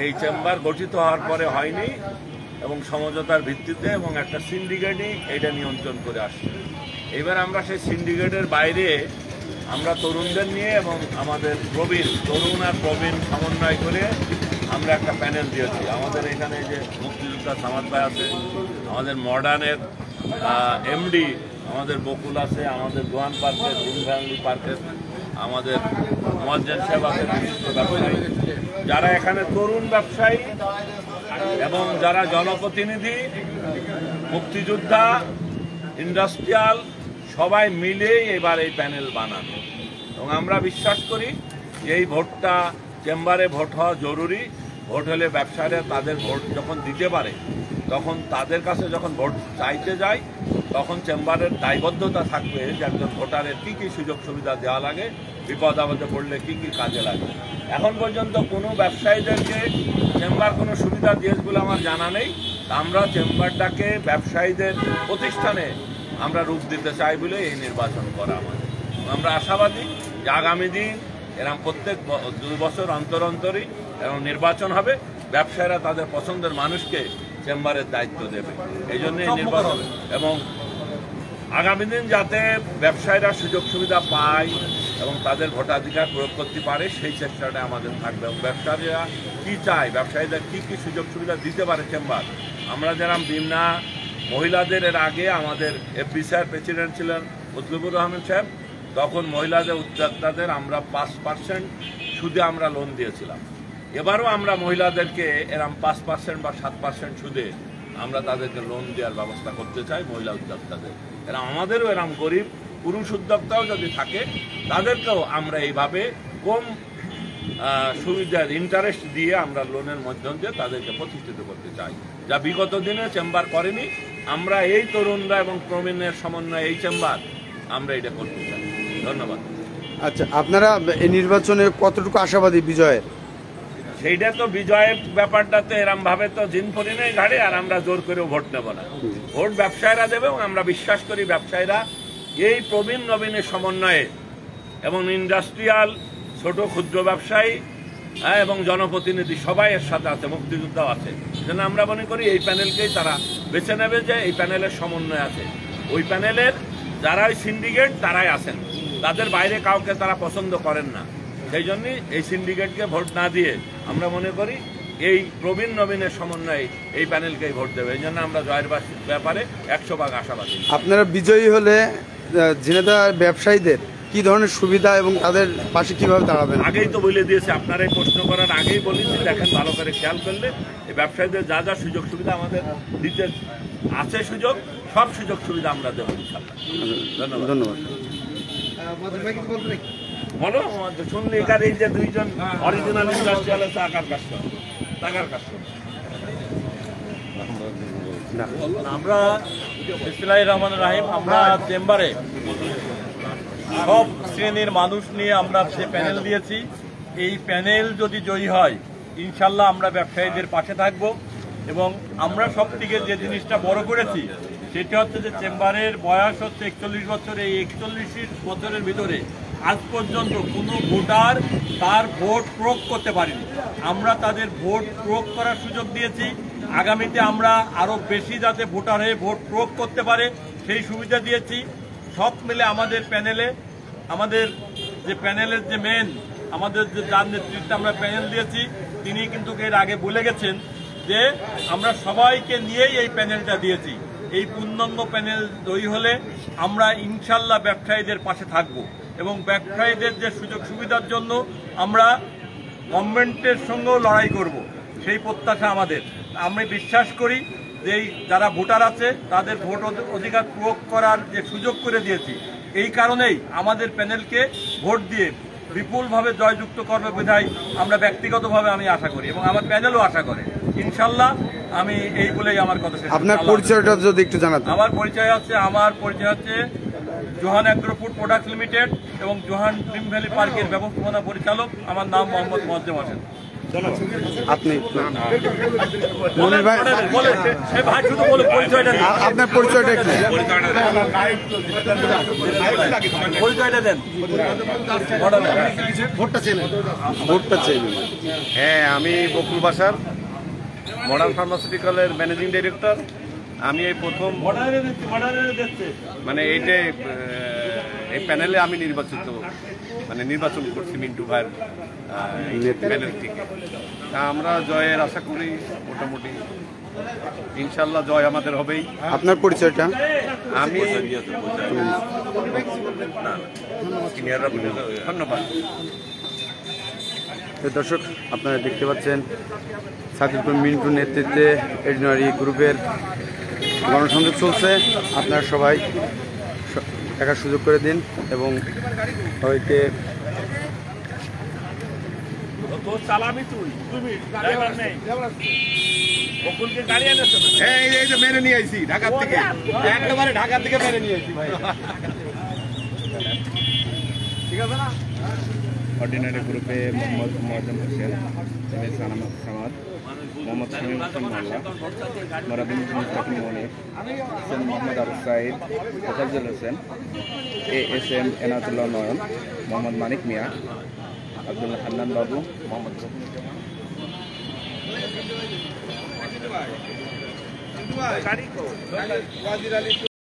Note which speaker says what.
Speaker 1: এই চেম্বার গঠিত হওয়ার পরে হয়নি এবং সমঝোতার ভিত্তিতে এবং একটা সিন্ডিকেটই এটা নিয়ন্ত্রণ করে আসছে। এবার আমরা সেই সিন্ডিকেটের বাইরে আমরা তরুণদের নিয়ে এবং আমাদের তরুণ আর প্রবীণ সমন্বয় করে আমরা একটা প্যানেল দিয়েছি। আমাদের এখানে যে মুক্তিযোদ্ধা সামাদ ভাই আছে, আমাদের মডার্নের এমডি আমাদের বকুল আছে, আমাদের দোয়ান পার্কের গ্রিন ফ্যামিলি পার্কের আমাদের মুয়াজ্জেন সাহেব আছে, বিশিষ্ট ব্যবসায়ী যারা এখানে তরুণ ব্যবসায়ী এবং যারা জনপ্রতিনিধি, মুক্তিযোদ্ধা, ইন্ডাস্ট্রিয়াল সবাই মিলে এবার এই প্যানেল বানানো। এবং আমরা বিশ্বাস করি যে এই ভোটটা চেম্বারে ভোট হওয়া জরুরি। ভোট হলে ব্যবসায়ীরা তাদের ভোট যখন দিতে পারে, তখন তাদের কাছে যখন ভোট চাইতে যায়, তখন চেম্বারের দায়বদ্ধতা থাকবে যে একজন ভোটারের কী কী সুযোগ সুবিধা দেওয়া লাগে, বিপদ আপদে পড়লে কী কী কাজে লাগে। এখন পর্যন্ত কোনো ব্যবসায়ীদেরকে চেম্বার কোনো সুবিধা দিয়েছে বলে আমার জানা নেই। আমরা চেম্বারটাকে ব্যবসায়ীদের প্রতিষ্ঠানে আমরা রূপ দিতে চাই বলে এই নির্বাচন করা আমাদের। আমরা আশাবাদী যে আগামী দিন এরকম প্রত্যেক 2 বছর অন্তর অন্তরই এবং নির্বাচন হবে, ব্যবসায়ীরা তাদের পছন্দের মানুষকে চেম্বারের দায়িত্ব দেবে। এই জন্য নির্বাচন এবং আগামী দিন যাতে ব্যবসায়ীরা সুযোগ সুবিধা পায় এবং তাদের ভোটাধিকার প্রয়োগ করতে পারে, সেই চেষ্টাটা আমাদের থাকবে। এবং ব্যবসায়ীরা কী চায়, ব্যবসায়ীদের কী কী সুযোগ সুবিধা দিতে পারে চেম্বার। আমরা যেরকম বিনা মহিলাদের এর আগে আমাদের এফবি স্যার প্রেসিডেন্ট ছিলেন মতলুবুর রহমান সাহেব, তখন মহিলাদের উদ্যোক্তাদের আমরা 5% সুদে আমরা লোন দিয়েছিলাম। এবারও আমরা মহিলাদেরকে এরম 5% বা 7% সুদে আমরা তাদেরকে লোন দেওয়ার ব্যবস্থা করতে চাই মহিলা উদ্যোক্তাদের। এরা আমাদেরও এরম গরিব পুরুষ উদ্যোক্তাও যদি থাকে, তাদেরকেও আমরা এইভাবে কম সুবিধার ইন্টারেস্ট দিয়ে আমরা লোনের মাধ্যম দিয়ে তাদেরকে প্রতিষ্ঠিত করতে চাই, যা বিগত দিনে চেম্বার করেনি। আমরা এই তরুণরা এবং প্রবীণের সমন্বয়ে এই চেম্বার আমরা এটা করতে চাই। ধন্যবাদ।
Speaker 2: আচ্ছা, আপনারা এই নির্বাচনে কতটুকু আশাবাদী বিজয়ের?
Speaker 1: সেইটা তো বিজয়ের ব্যাপারটাতে এরম ভাবে তো জিন পরি নেই ঘাড়ে, আর আমরা জোর করেও ভোট নেব না। ভোট ব্যবসায়ীরা দেবে এবং আমরা বিশ্বাস করি ব্যবসায়ীরা এই প্রবীণ নবীনের সমন্বয়ে এবং ইন্ডাস্ট্রিয়াল ছোট ক্ষুদ্র ব্যবসায়ী এবং জনপ্রতিনিধি সবাই এর সাথে আছে, মুক্তিযোদ্ধাও আছে। সেজন্য আমরা মনে করি এই প্যানেলকেই তারা বেছে নেবে যে এই প্যানেলের সমন্বয় আছে। ওই প্যানেলের যারা ওই সিন্ডিকেট তারাই আছেন, তাদের বাইরে কাউকে তারা পছন্দ করেন না। সেই জন্যই এই সিন্ডিকেটকে ভোট না দিয়ে আমরা মনে করি এই প্রবীণ নবীনের সমন্বয়ে এই প্যানেলকেই ভোট দেবে। এই জন্য আমরা জয়ের ব্যাপারে 100% আশাবাদী।
Speaker 2: আপনারা বিজয়ী হলে ঝিনাইদহ ব্যবসায়ীদের কি ধরনের সুবিধা এবং তাদের পাশে কিভাবে দাঁড়াবেন?
Speaker 1: আগেই তো বলে দিয়েছি, আপনার এই প্রশ্ন করার আগেই বলেছি। দেখেন, ভালো করে খেয়াল করলে এই ব্যবসায়ীদের যা যা সুযোগ সুবিধা আমাদের দিতে আছে, সব সুযোগ সুবিধা আমরা দেবো ইনশাল্লাহ। ধন্যবাদ। বলো, শুনলি এখানে এই যে 2 জন অরিজিনাল ইন্ডাস্ট্রিয়াল আছে, টাকার কাজ
Speaker 3: আমরা বিসমিল্লাহির রহমানির রহিম, আমরা চেম্বারে সব শ্রেণীর মানুষ নিয়ে আমরা সে প্যানেল দিয়েছি। এই প্যানেল যদি জয়ী হয়, ইনশাল্লাহ আমরা ব্যবসায়ীদের পাশে থাকব। এবং আমরা সব থেকে যে জিনিসটা বড় করেছি সেটা হচ্ছে যে চেম্বারের বয়স হচ্ছে 41 বছর। এই 41 বছরের ভিতরে আজ পর্যন্ত কোনো ভোটার তার ভোট প্রয়োগ করতে পারেনি। আমরা তাদের ভোট প্রয়োগ করার সুযোগ দিয়েছি। আগামীতে আমরা আরও বেশি যাতে ভোটার হয়ে ভোট প্রয়োগ করতে পারে সেই সুবিধা দিয়েছি। সব মিলে আমাদের প্যানেলে, আমাদের যে প্যানেলের যে মেন, আমাদের যে যার নেতৃত্বে আমরা প্যানেল দিয়েছি, তিনি কিন্তু এর আগে বলে গেছেন যে আমরা সবাইকে নিয়েই এই প্যানেলটা দিয়েছি। এই পূর্ণাঙ্গ প্যানেল জয়ী হলে আমরা ইনশাল্লাহ ব্যবসায়ীদের পাশে থাকব এবং ব্যবসায়ীদের যে সুযোগ সুবিধার জন্য আমরা গভর্নমেন্টের সঙ্গেও লড়াই করব, সেই প্রত্যাশা আমাদের। আমি বিশ্বাস করি যে যারা ভোটার আছে তাদের ভোট অধিকার প্রয়োগ করার যে সুযোগ করে দিয়েছি, এই কারণেই আমাদের প্যানেলকে ভোট দিয়ে বিপুলভাবে জয়যুক্ত করবে বিধায় আমরা ব্যক্তিগতভাবে আমি আশা করি এবং আমার প্যানেলও আশা করে। ইনশাল্লাহ আমি এই বলেই আমার কথা শেষ।
Speaker 2: আপনার পরিচয়টা যদি একটু জানাতেন।
Speaker 3: আমার পরিচয় হচ্ছে Johan agro food products limited এবং জোহান গ্রিন ভ্যালি পার্কের ব্যবস্থাপনা পরিচালক। আমার নাম মোহাম্মদ মোয়াজ্জেম হোসেন।
Speaker 2: আপনি মনির ভাই, আপনার পরিচয়টা একটু
Speaker 3: পরিচয়টা দেন।
Speaker 2: ভোটটা চাইবেন।
Speaker 4: হ্যাঁ, আমি বকুল বাসার মডার্ন ফার্মাসিউটিক্যালের ম্যানেজিং ডিরেক্টর। আমি এই প্রথম মানে এই প্যানেলে আমি নির্বাচন করছি মিন্টু ভাইয়ের প্যানেল থেকে। তা আমরা জয়ের আশা করি, মোটামুটি ইনশাল্লাহ জয় আমাদের হবেই।
Speaker 2: আপনার পরিচয়টা?
Speaker 4: আমি ধন্যবাদ।
Speaker 2: তো দর্শক, আপনারা দেখতে পাচ্ছেন সাকিবুল মিন্টুর নেতৃত্বে এডিনারি গ্রুপের গণসংযোগ চলছে। আপনারা সবাই দেখার সুযোগ করে দিন এবং সবাইকে
Speaker 4: মেনে নিয়ে আইছি ঢাকার থেকে, একেবারে ঢাকা থেকে মেনে নিয়ে আইছি ভাই। ঠিক আছে না?
Speaker 5: অর্ডিনারি গ্রুপে মোহাম্মদ মোয়াজ্জেম হোসেন, সানাম সামাদ, মোহাম্মদ শামীম হোসেন মোল্লা, মরাবিন মুস্তাকিম মনির, হোসেন মোহাম্মদ আবু সাইদ, মোফাজ্জল হোসেন, ASM এনাতুল্লাহ নয়ন, মোহাম্মদ মানিক মিয়া, আব্দুল্লাহ হান্নান বাবু, মোহাম্মদ